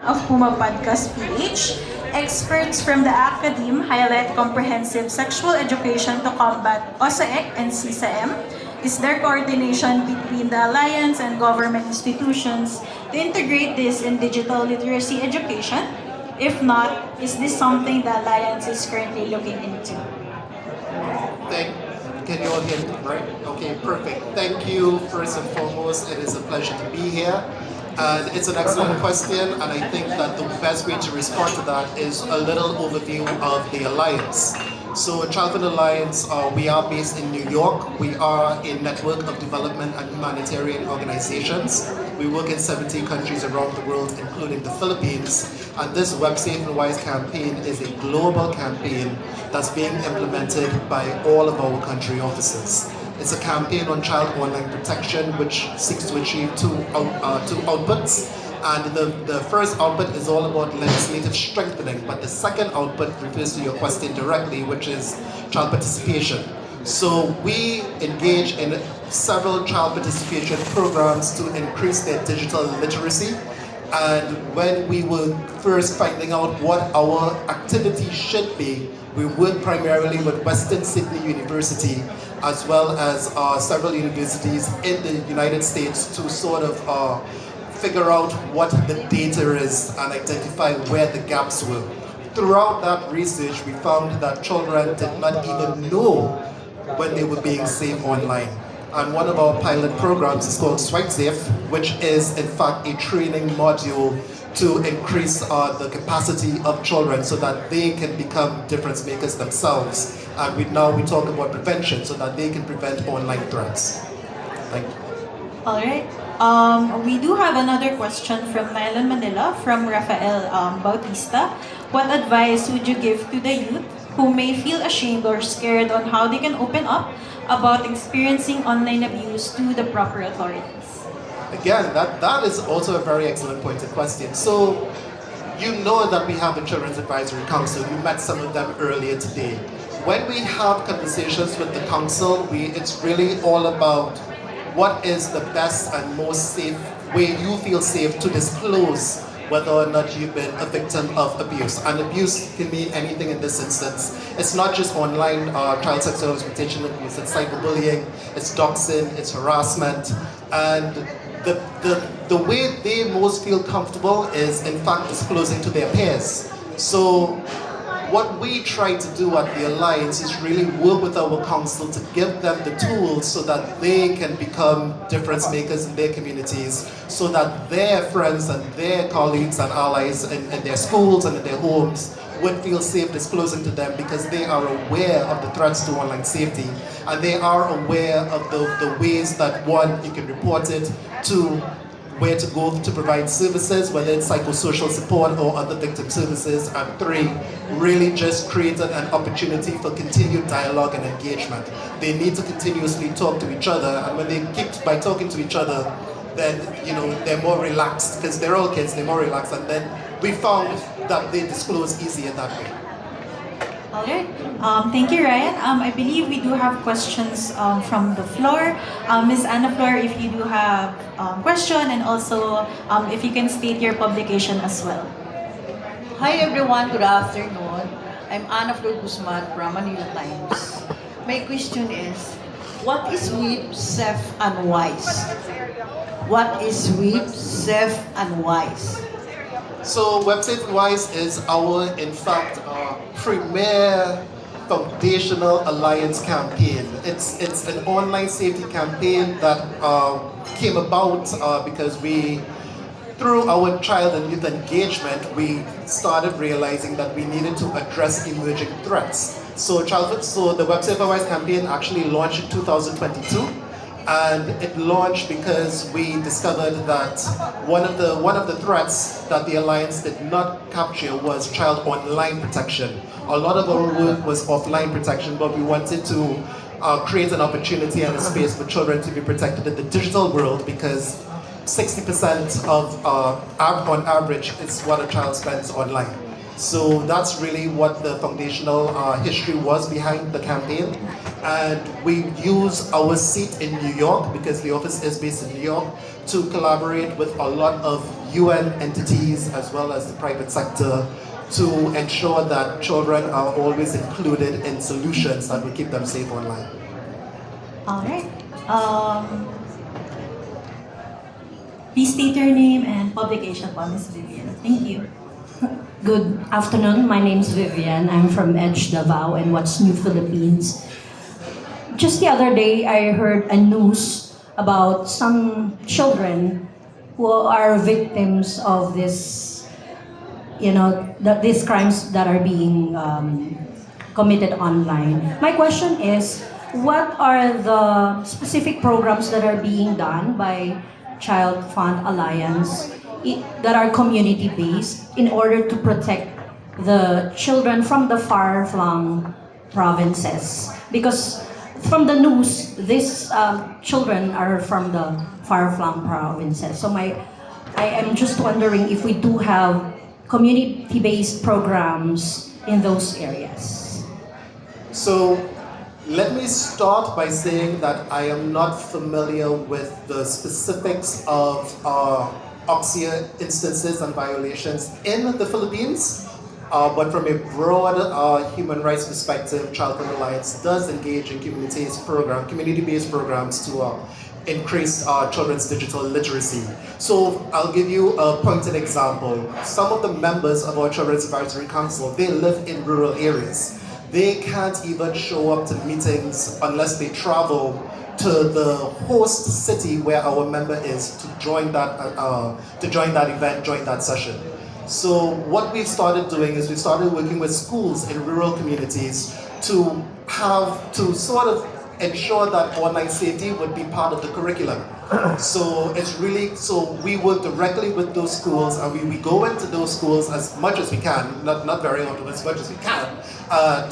of Puma Podcast PH. Experts from the academe highlight comprehensive sexual education to combat OSAEC and CSAM. Is there coordination between the Alliance and government institutions to integrate this in digital literacy education? If not, is this something the Alliance is currently looking into? Thank, can you all hear me, right? Okay, perfect. Thank you, first and foremost. It is a pleasure to be here. And it's an excellent question, and I think that the best way to respond to that is a little overview of the Alliance. So, Childhood Alliance, we are based in New York. We are a network of development and humanitarian organizations. We work in 70 countries around the world, including the Philippines. And this Web Safe and Wise campaign is a global campaign that's being implemented by all of our country offices. It's a campaign on child online protection which seeks to achieve two outputs. And the first output is all about legislative strengthening, but the second output refers to your question directly, which is child participation. So we engage in several child participation programs to increase their digital literacy. And when we were first finding out what our activity should be, we worked primarily with Western Sydney University as well as several universities in the United States to sort of figure out what the data is and identify where the gaps were. Throughout that research, we found that children did not even know when they were being safe online. And one of our pilot programs is called Swipe Safe, which is in fact a training module to increase the capacity of children so that they can become difference makers themselves. And we talk about prevention so that they can prevent online threats. Thank you. All right. We do have another question from Nylon Manila from Rafael Bautista. What advice would you give to the youth who may feel ashamed or scared on how they can open up about experiencing online abuse to the proper authorities? Again, that is also a very excellent pointed question. So, you know that we have a Children's Advisory Council. You met some of them earlier today. When we have conversations with the council, it's really all about what is the best and most safe way you feel safe to disclose whether or not you've been a victim of abuse. And abuse can mean anything in this instance. It's not just online child sexual exploitation abuse, it's cyberbullying, it's doxing, it's harassment. And the way they most feel comfortable is in fact disclosing to their peers. So what we try to do at the Alliance is really work with our council to give them the tools so that they can become difference makers in their communities, so that their friends and their colleagues and allies in their schools and in their homes would feel safe disclosing to them because they are aware of the threats to online safety and they are aware of the ways that, one, you can report it, two, where to go to provide services, whether it's psychosocial support or other victim services, and three, really just created an opportunity for continued dialogue and engagement. They need to continuously talk to each other, and when they keep by talking to each other, then they're more relaxed because they're all kids. They're more relaxed, and then we found that they disclose easier that way. All right. Thank you, Ryan. I believe we do have questions from the floor. Ms. Anna Flor, if you do have question, and also if you can state your publication as well. Hi everyone, good afternoon. I'm Ana Flor Guzman from Manila Times. My question is, what is WIP, safe and wise? What is WIP, safe and wise? So Website Wise is our, in fact, premier foundational alliance campaign. It's an online safety campaign that came about because through our child and youth engagement, we started realizing that we needed to address emerging threats. So the Website Wise campaign actually launched in 2022. And it launched because we discovered that one of the threats that the Alliance did not capture was child online protection. A lot of our work was offline protection, but we wanted to create an opportunity and a space for children to be protected in the digital world because 60% of, on average, is what a child spends online. So that's really what the foundational history was behind the campaign. And we use our seat in New York, because the office is based in New York, to collaborate with a lot of UN entities as well as the private sector to ensure that children are always included in solutions that will keep them safe online. All right. Please state your name and publication po, Ms. Vivian. Thank you. Good afternoon. My name's Vivian. I'm from Edge Davao and What's New Philippines. Just the other day, I heard a news about some children who are victims of this, these crimes that are being committed online. My question is, what are the specific programs that are being done by Child Fund Alliance that are community-based in order to protect the children from the far-flung provinces? Because from the news, these children are from the far-flung provinces. So I am just wondering if we do have community-based programs in those areas. So let me start by saying that I am not familiar with the specifics of OXIA instances and violations in the Philippines, but from a broad human rights perspective, Child Fund Alliance does engage in community-based programs to increase children's digital literacy. So I'll give you a pointed example. Some of the members of our Children's Advisory Council, they live in rural areas. They can't even show up to meetings unless they travel to the host city where our member is to join that event, join that session. So what we've started doing is we started working with schools in rural communities to sort of ensure that online safety would be part of the curriculum. So we work directly with those schools, and we go into those schools as much as we can, not very often, as much as we can,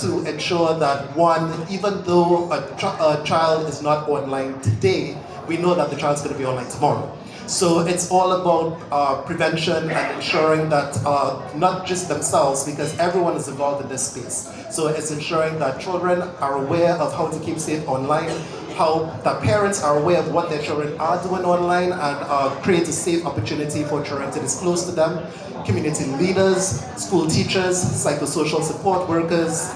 to ensure that one, even though a child is not online today, we know that the child's going to be online tomorrow. So it's all about prevention and ensuring that not just themselves, because everyone is involved in this space. So it's ensuring that children are aware of how to keep safe online, how the parents are aware of what their children are doing online, and create a safe opportunity for children to disclose to them. Community leaders, school teachers, psychosocial support workers,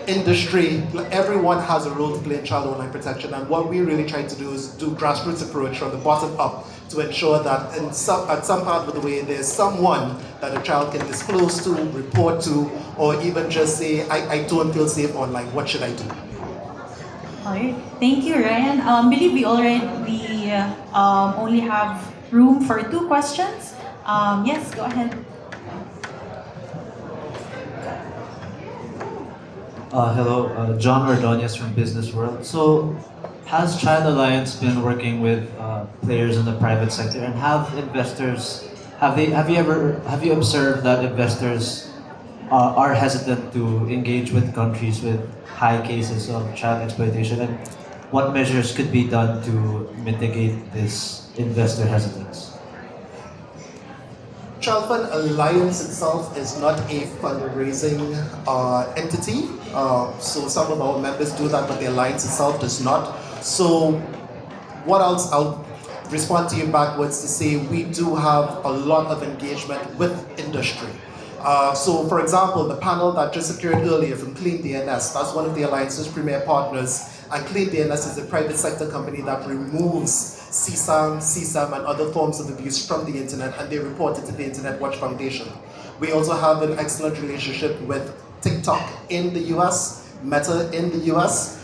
industry, everyone has a role to play in child online protection, and what we really try to do is do grassroots approach from the bottom up to ensure that at some part of the way there's someone that a child can disclose to, report to, or even just say, I don't feel safe online, what should I do? All right. Thank you, Ryan. Believe we only have room for 2 questions. Yes, go ahead. Hello, John Ordonez from Business World. So, has Child Alliance been working with players in the private sector, and have you observed that investors are hesitant to engage with countries with high cases of child exploitation, and what measures could be done to mitigate this investor hesitance? Child Fund Alliance itself is not a fundraising entity. So some of our members do that, but the alliance itself does not. So what else? I'll respond to you backwards to say we do have a lot of engagement with industry. So for example, the panel that just occurred earlier from Clean DNS, that's one of the Alliance's premier partners, and Clean DNS is a private sector company that removes CSAM, and other forms of abuse from the internet, and they report it to the Internet Watch Foundation. We also have an excellent relationship with TikTok in the US, Meta in the US,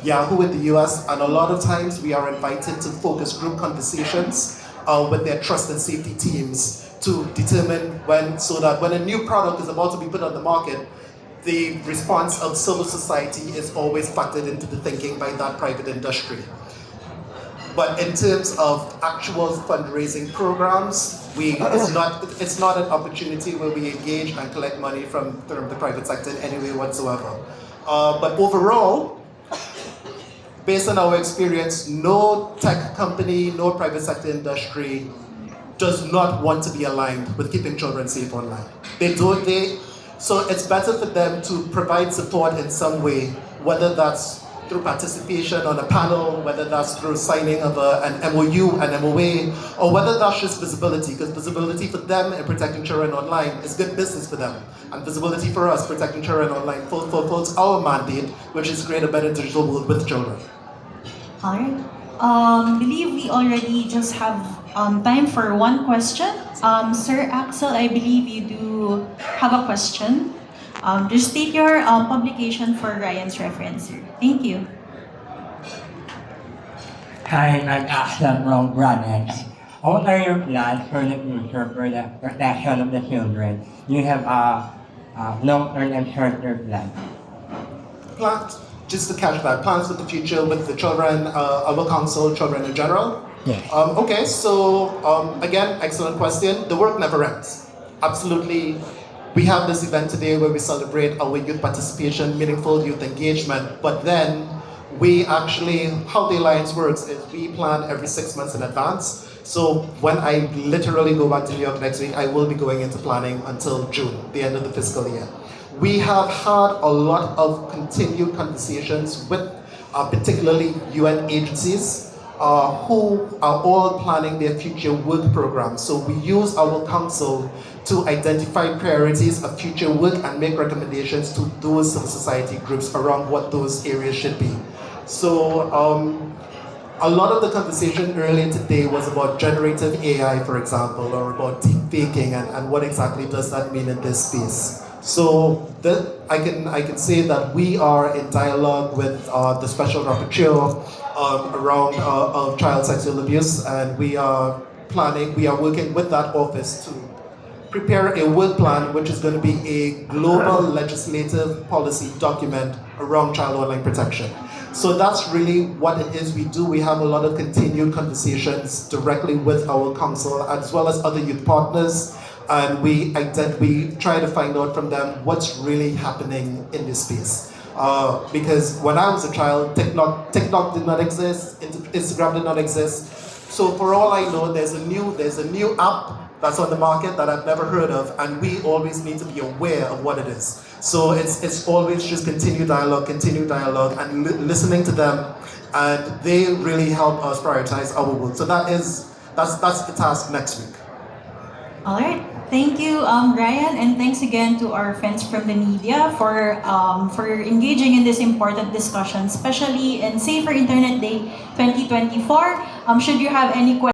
Yahoo in the US, and a lot of times we are invited to focus group conversations with their trust and safety teams to determine so that when a new product is about to be put on the market, the response of civil society is always factored into the thinking by that private industry. But in terms of actual fundraising programs, it's not an opportunity where we engage and collect money from the private sector in any way whatsoever. But overall, based on our experience, no tech company, no private sector industry does not want to be aligned with keeping children safe online. So it's better for them to provide support in some way, whether that's through participation on a panel, whether that's through signing of an MOU, an MOA, or whether that's just visibility, because visibility for them in protecting children online is good business for them. And visibility for us, protecting children online, fulfills our mandate, which is create a better digital world with children. All right. Believe we already just have time for one question. Sir Axel, I believe you do have a question. Just state your publication for Ryan's reference here. Thank you. Hi, I'm Axel from Brunel. What are your plans for the future for the protection of the children? Do you have a long-term and short-term plan? Plans, just to catch that, plans for the future with the children, our council, children in general? Yes. Okay, so again, excellent question. The work never ends. Absolutely. We have this event today where we celebrate our youth participation, meaningful youth engagement, but then we actually, how the Alliance works is we plan every 6 months in advance. So when I literally go back to New York next week, I will be going into planning until June, the end of the fiscal year. We have had a lot of continued conversations with particularly UN agencies who are all planning their future work programs. So we use our council to identify priorities of future work and make recommendations to those civil society groups around what those areas should be. So a lot of the conversation earlier today was about generative AI, for example, or about deep faking and what exactly does that mean in this space. So I can say that we are in dialogue with the Special Rapporteur around child sexual abuse, and we are working with that office to prepare a work plan which is going to be a global legislative policy document around child online protection. So that's really what it is we do. We have a lot of continued conversations directly with our council as well as other youth partners, and we try to find out from them what's really happening in this space. Because when I was a child, TikTok did not exist, Instagram did not exist. So for all I know, there's a new app that's on the market that I've never heard of, and we always need to be aware of what it is. So it's always just continue dialogue, and listening to them, and they really help us prioritize our work. So that's the task next week. All right. Thank you, Ryan, and thanks again to our friends from the media for engaging in this important discussion, especially in Safer Internet Day 2024. Should you have any questions,